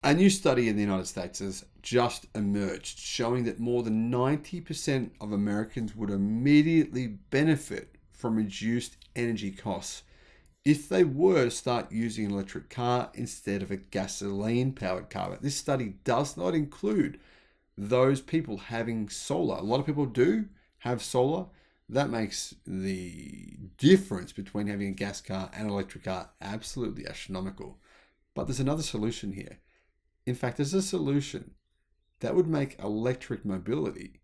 A new study in the United States has just emerged showing that more than 90% of Americans would immediately benefit from reduced energy costs if they were to start using an electric car instead of a gasoline powered car. But this study does not include those people having solar. A lot of people do have solar. That makes the difference between having a gas car and an electric car absolutely astronomical. But there's another solution here. In fact, there's a solution that would make electric mobility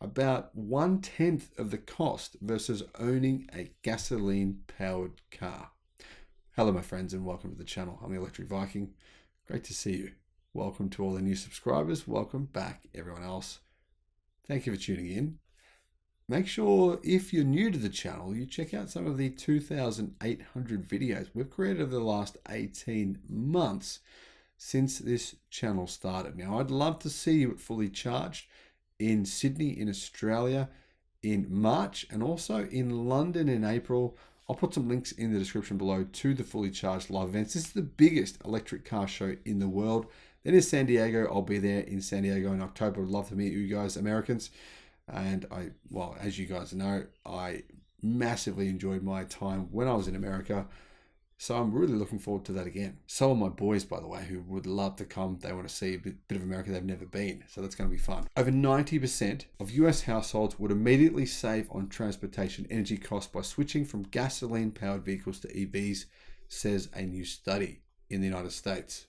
about 1/10 of the cost versus owning a gasoline powered car. Hello, my friends, and welcome to the channel. I'm the Electric Viking. Great to see you. Welcome to all the new subscribers. Welcome back, everyone else. Thank you for tuning in. Make sure, if you're new to the channel, you check out some of the 2,800 videos we've created over the last 18 months since this channel started. Now, I'd love to see you fully charged in Sydney, in Australia, in March, and also in London in April. I'll put some links in the description below to the fully charged live events. This is the biggest electric car show in the world. Then is San Diego. I'll be there in San Diego in October. I'd love to meet you guys, Americans. And well, as you guys know, I massively enjoyed my time when I was in America. So I'm really looking forward to that again. So are my boys, by the way, who would love to come. They want to see a bit of America they've never been. So that's going to be fun. Over 90% of US households would immediately save on transportation energy costs by switching from gasoline-powered vehicles to EVs, says a new study in the United States.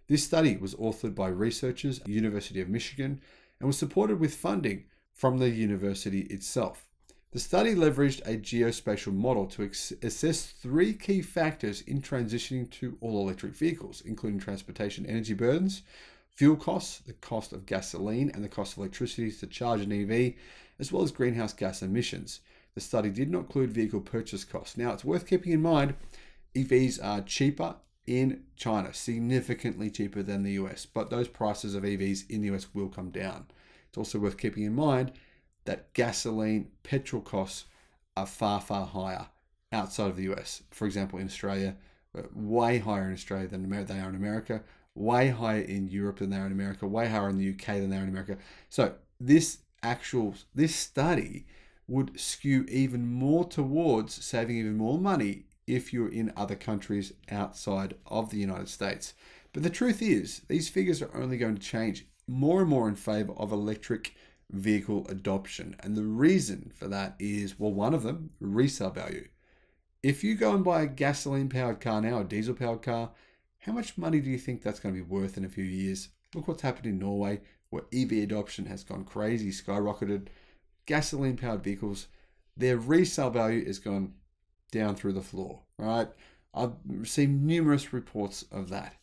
This study was authored by researchers at the University of Michigan and was supported with funding from the university itself. The study leveraged a geospatial model to assess three key factors in transitioning to all-electric vehicles, including transportation energy burdens, fuel costs, the cost of gasoline, and the cost of electricity to charge an EV, as well as greenhouse gas emissions. The study did not include vehicle purchase costs. Now, it's worth keeping in mind, EVs are cheaper in China, significantly cheaper than the US, but those prices of EVs in the US will come down. It's also worth keeping in mind that gasoline, petrol costs are far, far higher outside of the US. For example, in Australia, way higher in Australia than they are in America, way higher in Europe than they are in America, way higher in the UK than they are in America. So this study would skew even more towards saving even more money if you're in other countries outside of the United States. But the truth is, these figures are only going to change more and more in favor of electric vehicle adoption. And the reason for that is, well, one of them, resale value. If you go and buy a gasoline powered car now, a diesel powered car, how much money do you think that's going to be worth in a few years? Look what's happened in Norway, where EV adoption has gone crazy, skyrocketed. Gasoline powered vehicles, their resale value has gone down through the floor, right? I've seen numerous reports of that.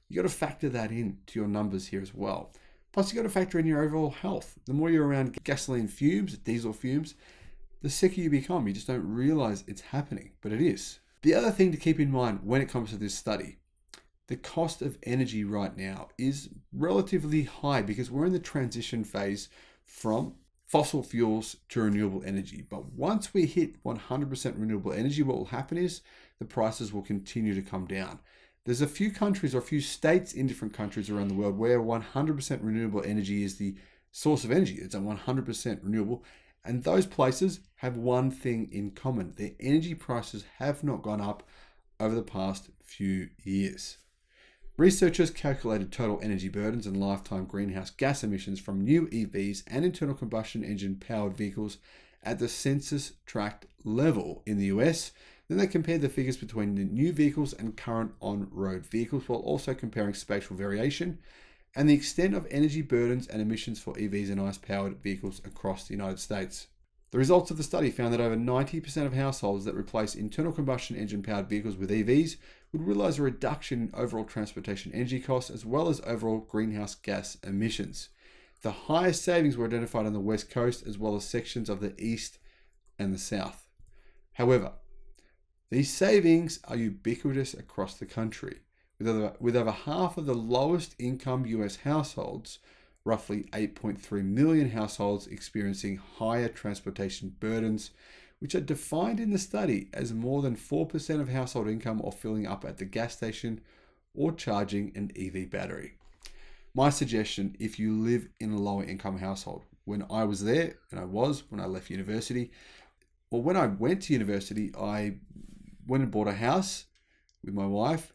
You got to factor that into your numbers here as well. Plus, you got to factor in your overall health. The more you're around gasoline fumes, diesel fumes, the sicker you become. You just don't realize it's happening, but it is. The other thing to keep in mind when it comes to this study, the cost of energy right now is relatively high because we're in the transition phase from fossil fuels to renewable energy. But once we hit 100% renewable energy, what will happen is the prices will continue to come down. There's a few countries or a few states in different countries around the world where 100% renewable energy is the source of energy. It's a 100% renewable. And those places have one thing in common. Their energy prices have not gone up over the past few years. Researchers calculated total energy burdens and lifetime greenhouse gas emissions from new EVs and internal combustion engine powered vehicles at the census tract level in the US. Then they compared the figures between the new vehicles and current on-road vehicles, while also comparing spatial variation and the extent of energy burdens and emissions for EVs and ICE-powered vehicles across the United States. The results of the study found that over 90% of households that replace internal combustion engine-powered vehicles with EVs would realize a reduction in overall transportation energy costs as well as overall greenhouse gas emissions. The highest savings were identified on the West Coast as well as sections of the East and the South. However, these savings are ubiquitous across the country, with over half of the lowest income US households, roughly 8.3 million households, experiencing higher transportation burdens, which are defined in the study as more than 4% of household income or filling up at the gas station or charging an EV battery. My suggestion, if you live in a lower income household, when I was there, and when I left university, well, when I went to university, I went and bought a house with my wife,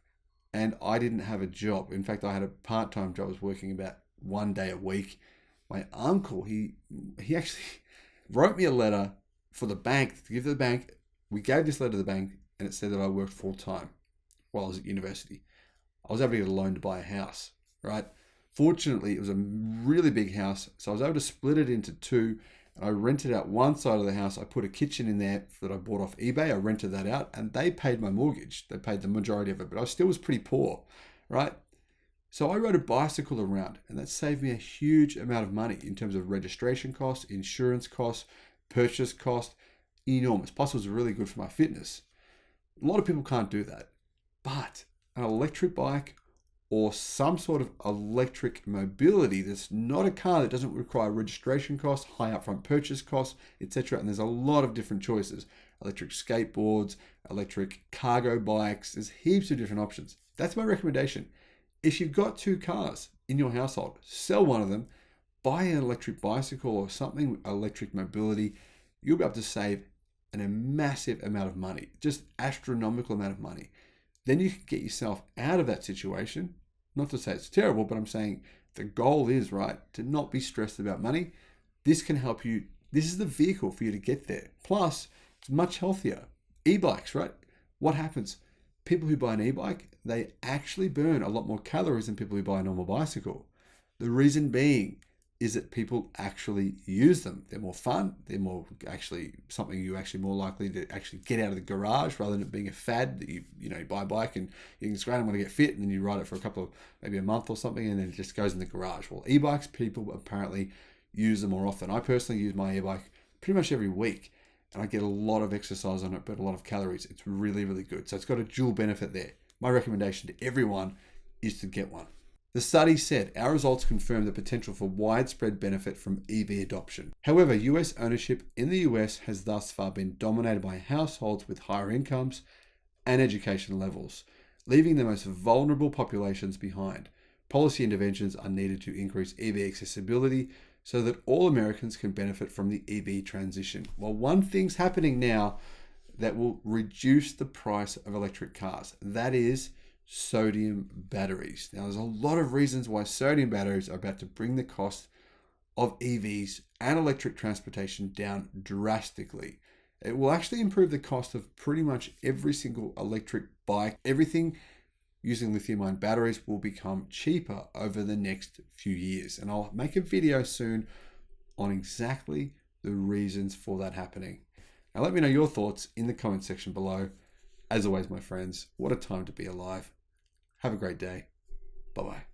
and I didn't have a job. In fact, I had a part-time job. I was working about 1 day a week. My uncle, he actually wrote me a letter for the bank to give to the bank. We gave this letter to the bank, and it said that I worked full-time while I was at university. I was able to get a loan to buy a house, right? Fortunately, it was a really big house, so I was able to split it into two. And I rented out one side of the house. I put a kitchen in there that I bought off eBay. I rented that out, and they paid my mortgage. They paid the majority of it, but I still was pretty poor, right? So I rode a bicycle around, and that saved me a huge amount of money in terms of registration costs, insurance costs, purchase cost, enormous. Plus, it was really good for my fitness. A lot of people can't do that, but an electric bike or some sort of electric mobility that's not a car, that doesn't require registration costs, high upfront purchase costs, etc. And there's a lot of different choices. Electric skateboards, electric cargo bikes, there's heaps of different options. That's my recommendation. If you've got two cars in your household, sell one of them, buy an electric bicycle or something, electric mobility. You'll be able to save a massive amount of money, just astronomical amount of money. Then you can get yourself out of that situation. Not to say it's terrible, but I'm saying the goal is, right, to not be stressed about money. This can help you. This is the vehicle for you to get there. Plus, it's much healthier. E-bikes, right? What happens? People who buy an e-bike, they actually burn a lot more calories than people who buy a normal bicycle. The reason being is that people actually use them. They're more fun. They're more actually something you're actually more likely to actually get out of the garage, rather than it being a fad that you buy a bike and you can scratch, I'm going to get fit, and then you ride it for maybe a month or something, and then it just goes in the garage. Well, e-bikes, people apparently use them more often. I personally use my e-bike pretty much every week, and I get a lot of exercise on it, but a lot of calories. It's really, really good. So it's got a dual benefit there. My recommendation to everyone is to get one. The study said our results confirm the potential for widespread benefit from EV adoption. However, US ownership in the US has thus far been dominated by households with higher incomes and education levels, leaving the most vulnerable populations behind. Policy interventions are needed to increase EV accessibility so that all Americans can benefit from the EV transition. Well, one thing's happening now that will reduce the price of electric cars. That is sodium batteries. Now, there's a lot of reasons why sodium batteries are about to bring the cost of EVs and electric transportation down drastically. It will actually improve the cost of pretty much every single electric bike. Everything using lithium-ion batteries will become cheaper over the next few years. And I'll make a video soon on exactly the reasons for that happening. Now, let me know your thoughts in the comment section below. As always, my friends, what a time to be alive. Have a great day. Bye-bye.